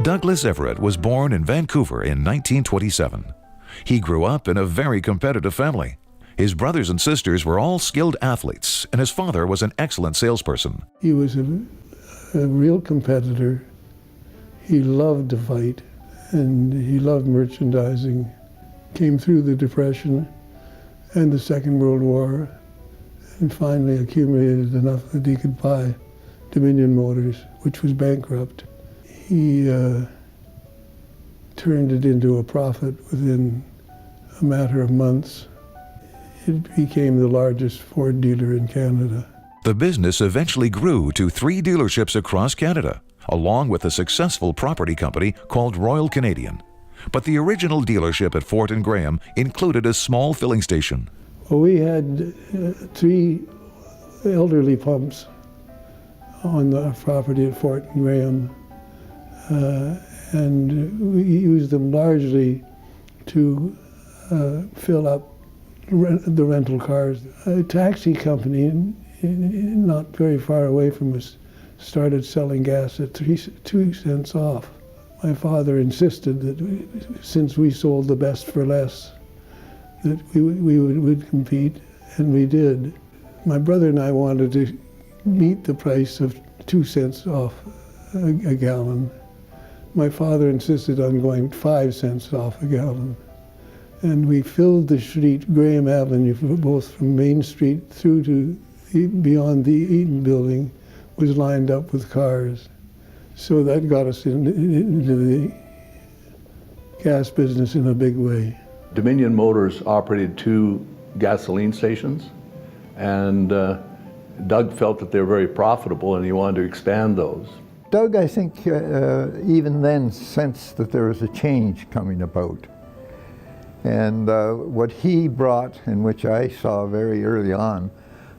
Douglas Everett was born in Vancouver in 1927. He grew up in a very competitive family. His brothers and sisters were all skilled athletes, and his father was an excellent salesperson. He was a real competitor. He loved to fight, and he loved merchandising. Came through the Depression and the Second World War, and finally accumulated enough that he could buy Dominion Motors, which was bankrupt. He turned it into a profit within a matter of months. It became the largest Ford dealer in Canada. The business eventually grew to 3 dealerships across Canada, along with a successful property company called Royal Canadian. But the original dealership at Fort and Graham included a small filling station. Well, we had 3 elderly pumps on the property at Fort and Graham, and we used them largely to fill up the rental cars. A taxi company not very far away from us started selling gas at 2 cents off. My father insisted that since we sold the best for less, that we would compete, and we did. My brother and I wanted to meet the price of 2 cents off a gallon. My father insisted on going 5 cents off a gallon. And we filled the street, Graham Avenue, both from Main Street through to beyond the Eaton Building, was lined up with cars. So that got us into the gas business in a big way. Dominion Motors operated 2 gasoline stations, and Doug felt that they were very profitable and he wanted to expand those. Doug, I think, even then sensed that there was a change coming about. And what he brought, and which I saw very early on,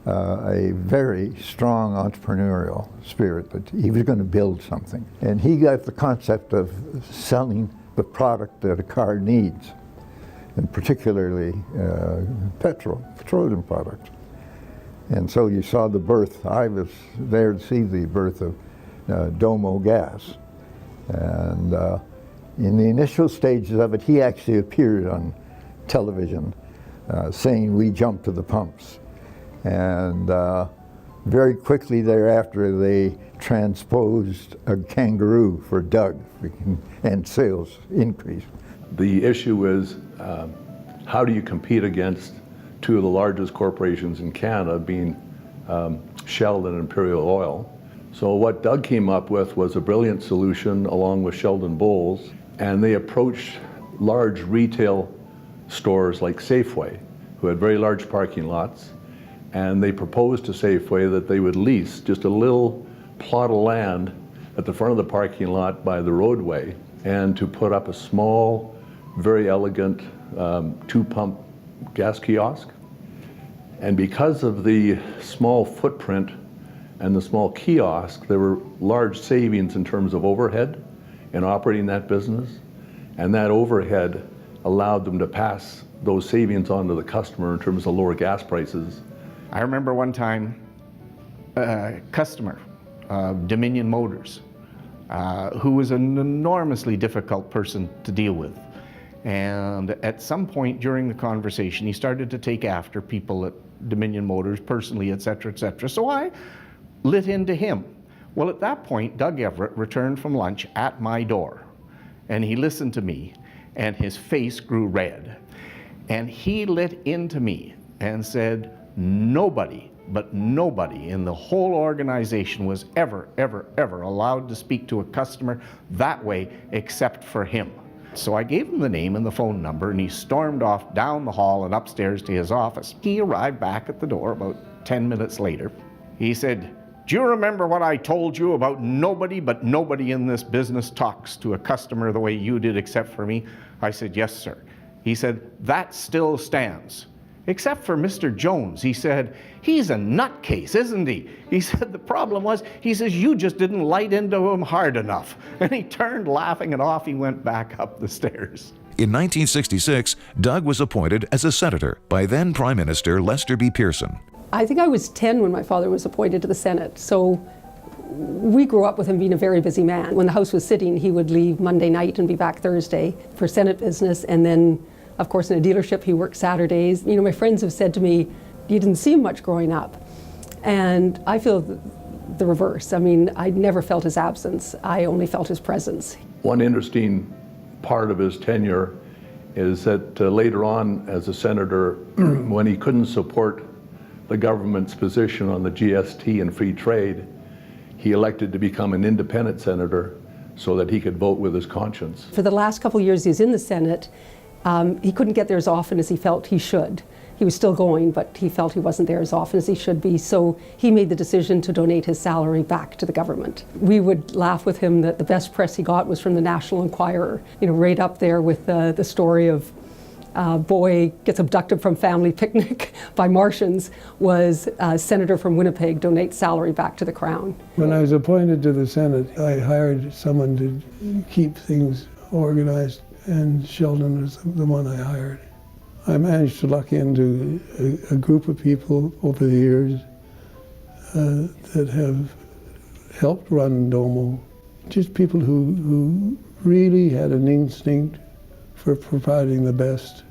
a very strong entrepreneurial spirit, that he was going to build something. And he got the concept of selling the product that a car needs, and particularly petroleum products. And so you saw the birth. I was there to see the birth of Domo Gas. And in the initial stages of it, he actually appeared on television saying, "We jumped to the pumps." And very quickly thereafter, they transposed a kangaroo for Doug, and sales increased. The issue is, how do you compete against 2 of the largest corporations in Canada, being Shell and Imperial Oil? So what Doug came up with was a brilliant solution along with Sheldon Bowles, and they approached large retail stores like Safeway, who had very large parking lots, and they proposed to Safeway that they would lease just a little plot of land at the front of the parking lot by the roadway, and to put up a small, very elegant 2-pump gas kiosk. And because of the small footprint and the small kiosk, there were large savings in terms of overhead in operating that business, and that overhead allowed them to pass those savings on to the customer in terms of lower gas prices. I remember one time a customer of Dominion Motors who was an enormously difficult person to deal with. And at some point during the conversation, he started to take after people at Dominion Motors personally, et cetera, et cetera. So I lit into him. Well, at that point, Doug Everett returned from lunch at my door, and he listened to me, and his face grew red. And he lit into me and said, nobody, but nobody in the whole organization was ever allowed to speak to a customer that way except for him. So I gave him the name and the phone number, and he stormed off down the hall and upstairs to his office. He arrived back at the door about 10 minutes later. He said, "Do you remember what I told you about nobody but nobody in this business talks to a customer the way you did except for me?" I said, "Yes, sir." He said, "That still stands. Except for Mr. Jones." He said, "He's a nutcase, isn't he?" He said, "The problem was," he says, "you just didn't light into him hard enough." And he turned laughing, and off he went back up the stairs. In 1966, Doug was appointed as a senator by then Prime Minister Lester B. Pearson. I think I was 10 when my father was appointed to the Senate, so we grew up with him being a very busy man. When the house was sitting, he would leave Monday night and be back Thursday for Senate business. And then, of course, in a dealership, he worked Saturdays. You know, my friends have said to me, you didn't see him much growing up. And I feel the reverse. I mean, I never felt his absence. I only felt his presence. One interesting part of his tenure is that later on as a senator, when he couldn't support the government's position on the GST and free trade, he elected to become an independent senator so that he could vote with his conscience. For the last couple of years he's in the Senate, he couldn't get there as often as he felt he should. He was still going, but he felt he wasn't there as often as he should be, so he made the decision to donate his salary back to the government. We would laugh with him that the best press he got was from the National Enquirer, you know, right up there with the story of boy gets abducted from family picnic by Martians, was senator from Winnipeg donates salary back to the Crown. When I was appointed to the Senate, I hired someone to keep things organized, and Sheldon was the one I hired. I managed to luck into a group of people over the years that have helped run Domo. Just people who really had an instinct for providing the best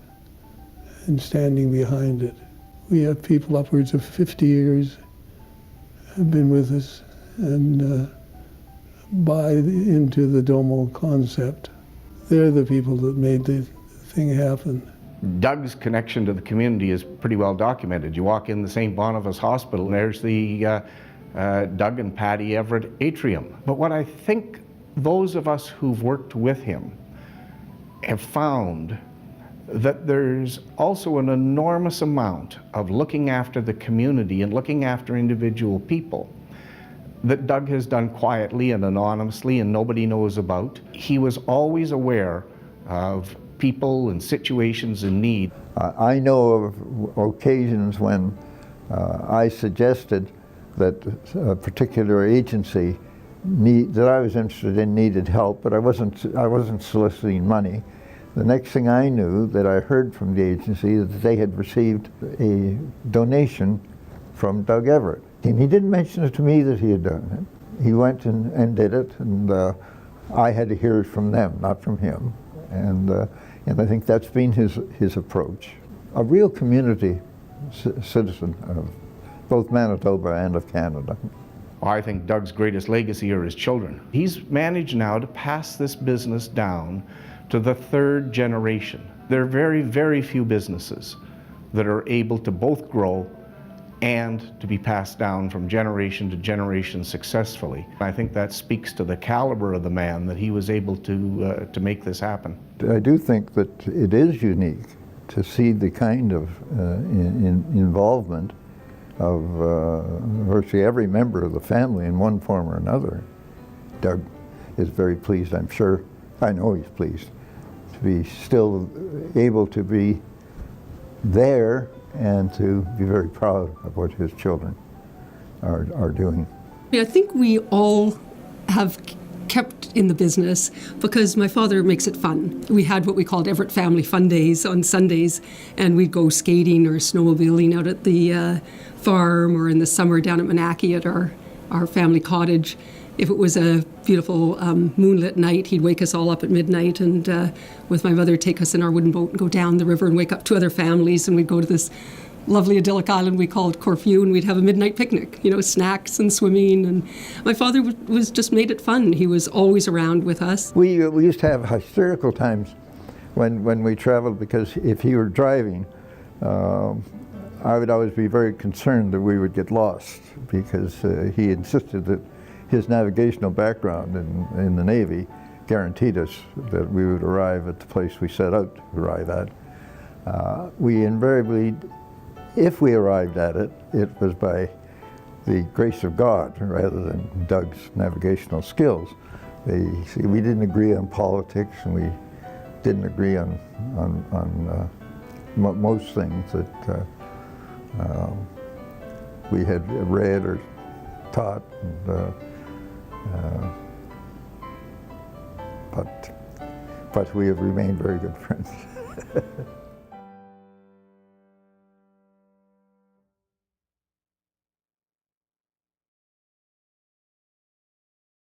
and standing behind it. We have people upwards of 50 years have been with us and buy into the Domo concept. They're the people that made the thing happen. Doug's connection to the community is pretty well documented. You walk in the St. Boniface Hospital, and there's the Doug and Patty Everett atrium. But what I think those of us who've worked with him have found that there's also an enormous amount of looking after the community and looking after individual people that Doug has done quietly and anonymously and nobody knows about. He was always aware of people and situations in need. I know of occasions when I suggested that a particular agency that I was interested in needed help, but I wasn't soliciting money. The next thing I knew, that I heard from the agency that they had received a donation from Doug Everett. And he didn't mention it to me that he had done it. He went and did it, and I had to hear it from them, not from him. And I think that's been his approach. A real community citizen of both Manitoba and of Canada. I think Doug's greatest legacy are his children. He's managed now to pass this business down to the third generation. There are very, very few businesses that are able to both grow and to be passed down from generation to generation successfully. I think that speaks to the caliber of the man that he was able to make this happen. I do think that it is unique to see the kind of involvement of virtually every member of the family in one form or another. Doug is very pleased, I'm sure. I know he's pleased to be still able to be there and to be very proud of what his children are doing. I think we all have kept in the business because my father makes it fun. We had what we called Everett Family Fun Days on Sundays, and we'd go skating or snowmobiling out at the farm, or in the summer down at Manaki at our family cottage. If it was a beautiful moonlit night, he'd wake us all up at midnight and with my mother take us in our wooden boat and go down the river and wake up two other families, and we'd go to this lovely idyllic island we called Corfu, and we'd have a midnight picnic, you know, snacks and swimming. And my father was just made it fun. He was always around with us. We used to have hysterical times when we traveled, because if he were driving, I would always be very concerned that we would get lost, because he insisted that his navigational background in the Navy guaranteed us that we would arrive at the place we set out to arrive at. We invariably, if we arrived at it, it was by the grace of God rather than Doug's navigational skills. We didn't agree on politics, and we didn't agree on most things that we had read or taught. But we have remained very good friends.